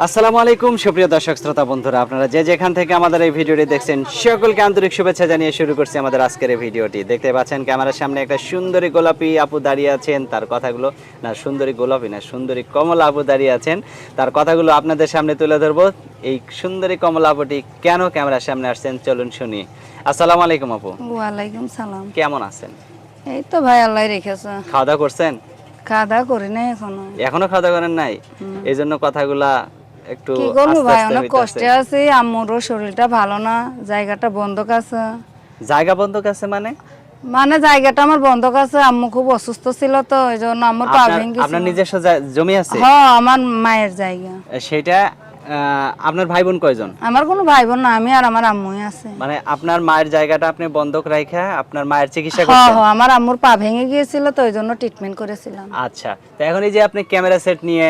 আসসালামু আলাইকুম সুপ্রিয় দর্শক শ্রোতা বন্ধুরা, আপনারা যে যেখান থেকে আমাদের এই ভিডিওটি দেখছেন সকলকে আন্তরিক শুভেচ্ছা জানিয়ে শুরু করছি আমাদের আজকের এই ভিডিওটি। দেখতে পাচ্ছেন ক্যামেরার সামনে একটা সুন্দরী গোলাপি আপু দাঁড়িয়ে আছেন, তার কথাগুলো না সুন্দরী গোলাপি না সুন্দরী কমলা আপু দাঁড়িয়ে আছেন, তার কথাগুলো আপনাদের সামনে তুলে ধরবো। এই সুন্দরী কমলা আপুটি কেন ক্যামেরার সামনে আসছেন চলুন শুনি। আসসালামু আলাইকুম আপু। ওয়ালাইকুম সালাম। কেমন আছেন? এই তো ভাই আল্লাহ রেখেছে। খাওয়া দাওয়া করছেন? খাওয়া দাওয়া করি নাই এখনো। এখনো খাওয়া দাওয়া করেন নাই? এই জন্য কথাগুলা একটু কি করবো আস্তে ভাই, আস্তে অনেক হইতাছে। কষ্টে আছি। আম্মুরও শরীরটা ভালো না, জায়গাটা বন্ধক আছে। জায়গা বন্ধক আছে মানে? মানে জায়গাটা আমার বন্ধক আছে, আম্মু খুব অসুস্থ ছিল তো এই জন্য আম্মুর পা ভেঙে গেছে। আপনার নিজস্ব জমি আছে? হ্যাঁ, আমার মায়ের জায়গা। সেটা আপনার ভাই বোন কয়জন? আমার কোনো ভাই বোন না, আমি আর আমার আম্মুই আছে। মানে আপনার মায়ের জায়গাটা আপনি বন্ধক রাখা আপনার মায়ের চিকিৎসা হ্যাঁ করছেন? হ্যাঁ, আমার আম্মুর পা ভেঙে গিয়েছিল তো এই জন্য ট্রিটমেন্ট করেছিলাম। আচ্ছা, তো এখন এই যে আপনি ক্যামেরা সেট নিয়ে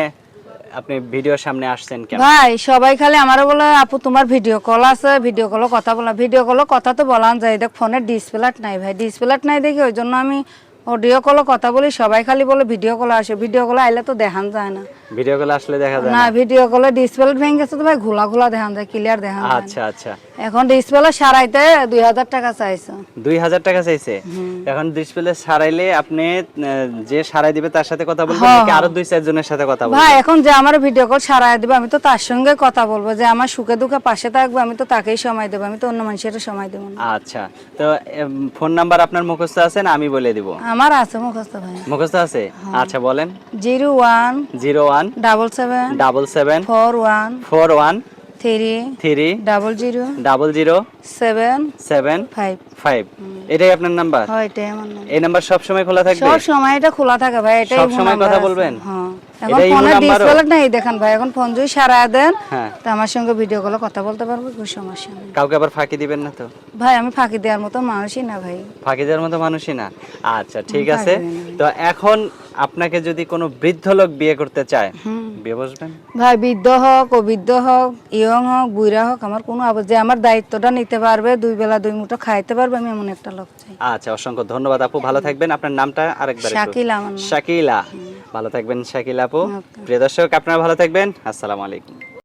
আপনি ভিডিওর সামনে আসছেন কেন? ভাই সবাই খালি আমারও বলে আপু তোমার ভিডিও কল আছে, ভিডিও কলও কথা বলা। ভিডিও কলও কথা তো বলা যায়, দেখ ফোনের ডিসপ্লেট নাই ভাই, ডিসপ্লেট নাই দেখি ওই জন্য আমি অডিও কলও কথা বলি। সবাই খালি বলে ভিডিও কল আসে, ভিডিও কল আইলে তো দেখান যায় না। ভিডিও কল আসলে দেখা যায় না না? ভিডিও কলে ডিসপ্লে ভেঙে গেছে তো ভাই, ঘোলা ঘোলা দেখান যায়, ক্লিয়ার দেখান যায় না। আচ্ছা আচ্ছা, এখন ডিসপ্লে সারাইতে 2000 টাকা চাইছে। 2000 টাকা চাইছে? এখন ডিসপ্লে সারাইলে আপনি যে সারাই দিবে তার সাথে কথা বলবেন নাকি আরো 2-4 জনের সাথে কথা বলবেন? ভাই এখন যে আমার ভিডিও কল সারাই দিবে আমি তো তার সঙ্গে কথা বলবো, যে আমার সুখে দুঃখে পাশে থাকবে আমি তো তাকেই সময় দেবো, আমি তো অন্য মানুষের সময় দেবো না। আচ্ছা, তো ফোন নাম্বার আপনার মুখস্থ আছে না আমি বলে দিব? আমার আছে মুখস্থ ভাই। মুখস্থ আছে? আচ্ছা বলেন। 01 01 77 77 41 41 3 3 00 00 7 7 5। 5। এটাই আপনার নাম্বার? হয় এটাই আমার নাম। এই নাম্বার সব সময় খোলা থাকবে? সব সময় এটা খোলা থাকে ভাই, এটাই সব সময় কথা বলবেন? হ্যাঁ, এখন এটাই ফোনের নাম্বারও? ডিসপ্লে নাই দেখেন ভাই, এখন ফোন যদি সারায় দেন হ্যাঁ, তো আমার সঙ্গে ভিডিও কলে কথা বলতে পারবো, কোনো সমস্যা নেই। কাউকে আবার ফাঁকি দিবেন না তো? ভাই আমি ফাঁকি দেওয়ার মতো মানুষই না ভাই। ফাঁকি দেওয়ার মতো মানুষই না? আচ্ছা ঠিক ফাঁকি আছে। দেই না। তো এখন আপনাকে যদি কোনো বৃদ্ধ লোক বিয়ে করতে চায় বিয়ে বসবেন? ভাই বৃদ্ধ হোক অবৃদ্ধ হোক ইয়ং হোক বুড়া হোক, আমার কোনো যে আমার দায়িত্বটা নিতে পারবে, 2 বেলা 2 মুঠো খাইতে পারবে, আমি এমন একটা লোক চাই। আচ্ছা, অসংখ্য ধন্যবাদ আপু, ভালো থাকবেন। আপনার নামটা আরেকবার একটু? শাকিলা আমার নাম। শাকিলা। ভালো থাকবেন শাকিলা আপু। Okay. প্রিয় দর্শক আপনারা ভালো থাকবেন। আসসালামু আলাইকুম।